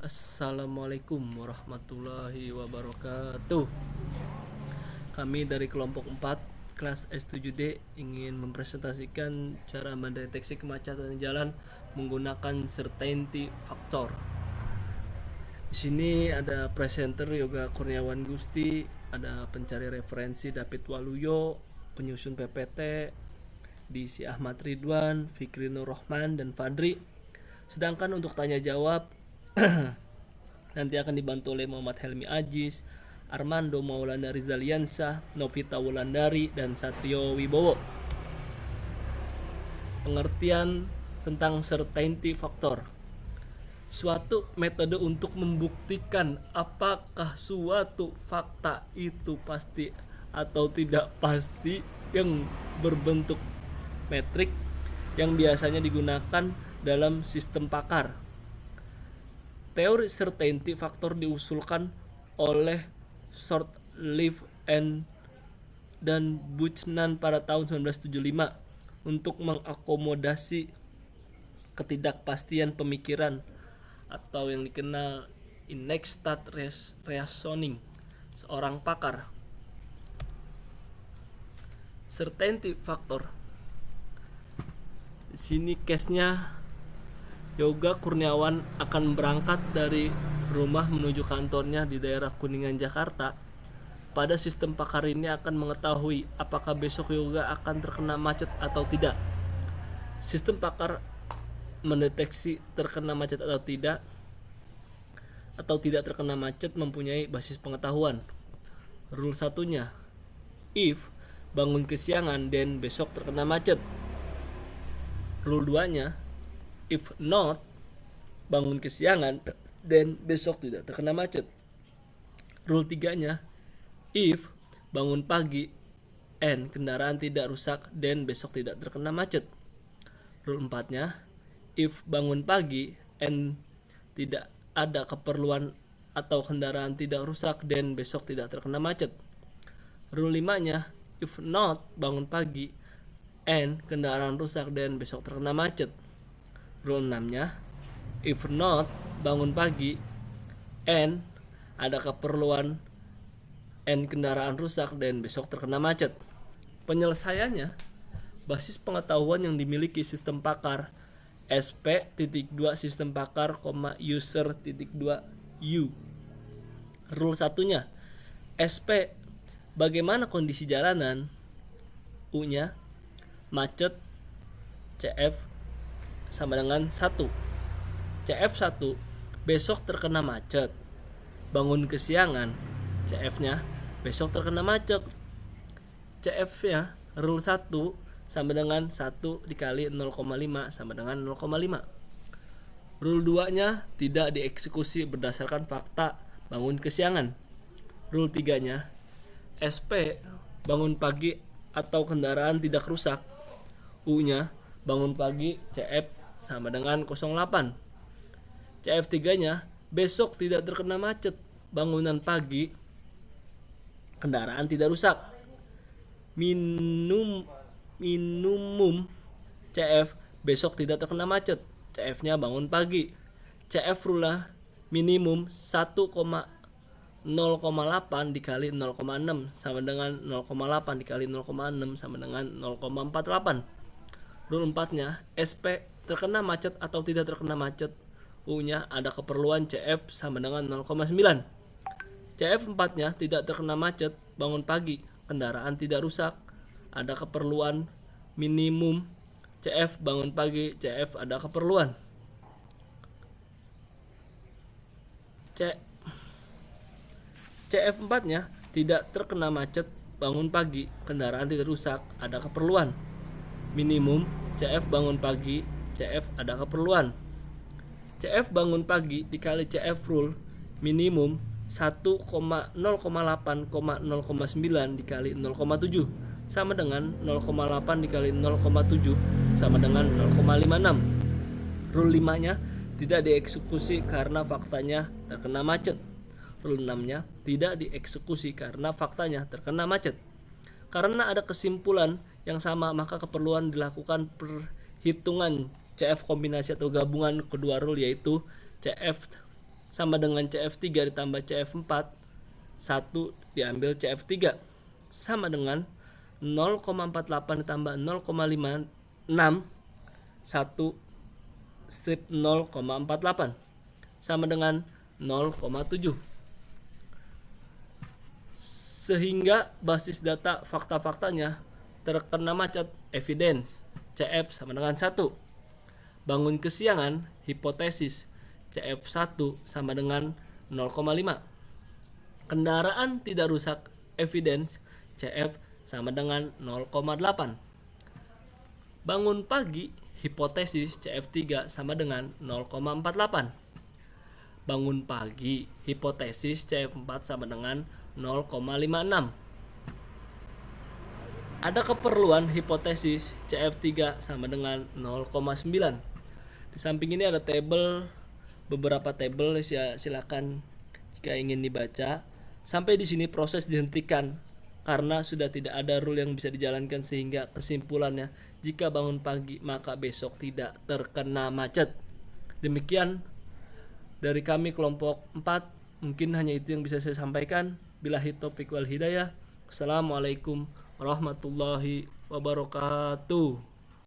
Assalamualaikum warahmatullahi wabarakatuh. Kami dari kelompok 4 kelas S7D ingin mempresentasikan cara mendeteksi kemacetan jalan menggunakan certainty factor. Di sini ada presenter Yoga Kurniawan Gusti, ada pencari referensi David Waluyo, penyusun PPT Disi Ahmad Ridwan, Fikri Nur Rahman, dan Fadri. Sedangkan untuk tanya jawab nanti akan dibantu oleh Muhammad Helmi Ajiz, Armando Maulana Rizaliansa, Novita Wulandari, dan Satrio Wibowo. Pengertian tentang certainty factor: suatu metode untuk membuktikan apakah suatu fakta itu pasti atau tidak pasti yang berbentuk metrik yang biasanya digunakan dalam sistem pakar. Teori certainty factor diusulkan oleh Shortleaf dan Buchanan pada tahun 1975 untuk mengakomodasi ketidakpastian pemikiran atau yang dikenal inexact reasoning seorang pakar. Certainty factor. Di sini case-nya Yoga Kurniawan akan berangkat dari rumah menuju kantornya di daerah Kuningan, Jakarta. Pada sistem pakar ini akan mengetahui apakah besok Yoga akan terkena macet atau tidak. Sistem pakar mendeteksi terkena macet atau tidak terkena macet mempunyai basis pengetahuan. Rule satunya, if bangun kesiangan dan besok terkena macet. Rule 2-nya, if not bangun kesiangan dan besok tidak terkena macet. Rule 3-nya, if bangun pagi and kendaraan tidak rusak dan besok tidak terkena macet. Rule 4-nya, if bangun pagi and tidak ada keperluan atau kendaraan tidak rusak dan besok tidak terkena macet. Rule 5-nya, if not bangun pagi and kendaraan rusak dan besok terkena macet. Rule 6-nya, if not bangun pagi and ada keperluan and kendaraan rusak dan besok terkena macet. Penyelesaiannya, basis pengetahuan yang dimiliki sistem pakar SP.2 sistem pakar, user.2u. Rule 1-nya, SP bagaimana kondisi jalanan, U-nya macet, CF sama dengan 1. CF1 besok terkena macet, bangun kesiangan, CF-nya besok terkena macet. CF-nya rule 1 sama dengan 1 dikali 0,5 sama dengan 0,5. Rule 2-nya tidak dieksekusi berdasarkan fakta bangun kesiangan. Rule 3-nya, SP bangun pagi atau kendaraan tidak rusak, U-nya bangun pagi, CF sama dengan 08. CF3-nya besok tidak terkena macet, bangunan pagi, kendaraan tidak rusak. Minimum CF besok tidak terkena macet, CF-nya bangun pagi. CF rule minimum 1,0,8 dikali 0,6 sama dengan 0,8 dikali 0,6 sama dengan 0,48. Rule 4-nya, SP terkena macet atau tidak terkena macet, U-nya ada keperluan, CF sama dengan 0,9. CF 4-nya tidak terkena macet, bangun pagi, kendaraan tidak rusak, ada keperluan, minimum, CF bangun pagi, CF ada keperluan. CF 4-nya tidak terkena macet, bangun pagi, kendaraan tidak rusak, ada keperluan. Minimum, CF bangun pagi, CF ada keperluan. CF bangun pagi dikali CF rule minimum 1,0,8,0,9 dikali 0,7 sama dengan 0,8 dikali 0,7 sama dengan 0,56. Rule 5-nya tidak dieksekusi karena faktanya terkena macet. Rule 6-nya tidak dieksekusi karena faktanya terkena macet. Karena ada kesimpulan yang sama, maka keperluan dilakukan perhitungan CF kombinasi atau gabungan kedua rule, yaitu CF sama dengan CF3 ditambah CF4, 1 diambil CF3 sama dengan 0,48 ditambah 0,56, 1 strip 0,48 sama dengan 0,7. Sehingga basis data fakta-faktanya terkena macet, evidence CF sama dengan 1. Bangun kesiangan, hipotesis CF1 sama dengan 0,5. Kendaraan tidak rusak, evidence CF sama dengan 0,8. Bangun pagi, hipotesis CF3 sama dengan 0,48. Bangun pagi, hipotesis CF4 sama dengan 0,56. Ada keperluan hipotesis CF3 sama dengan 0,9. Di samping ini ada beberapa tabel, ya silakan jika ingin dibaca. Sampai di sini proses dihentikan karena sudah tidak ada rule yang bisa dijalankan, sehingga kesimpulannya jika bangun pagi maka besok tidak terkena macet. Demikian dari kami kelompok 4, mungkin hanya itu yang bisa saya sampaikan. Billahi taufiq wal hidayah. Assalamualaikum warahmatullahi wabarakatuh.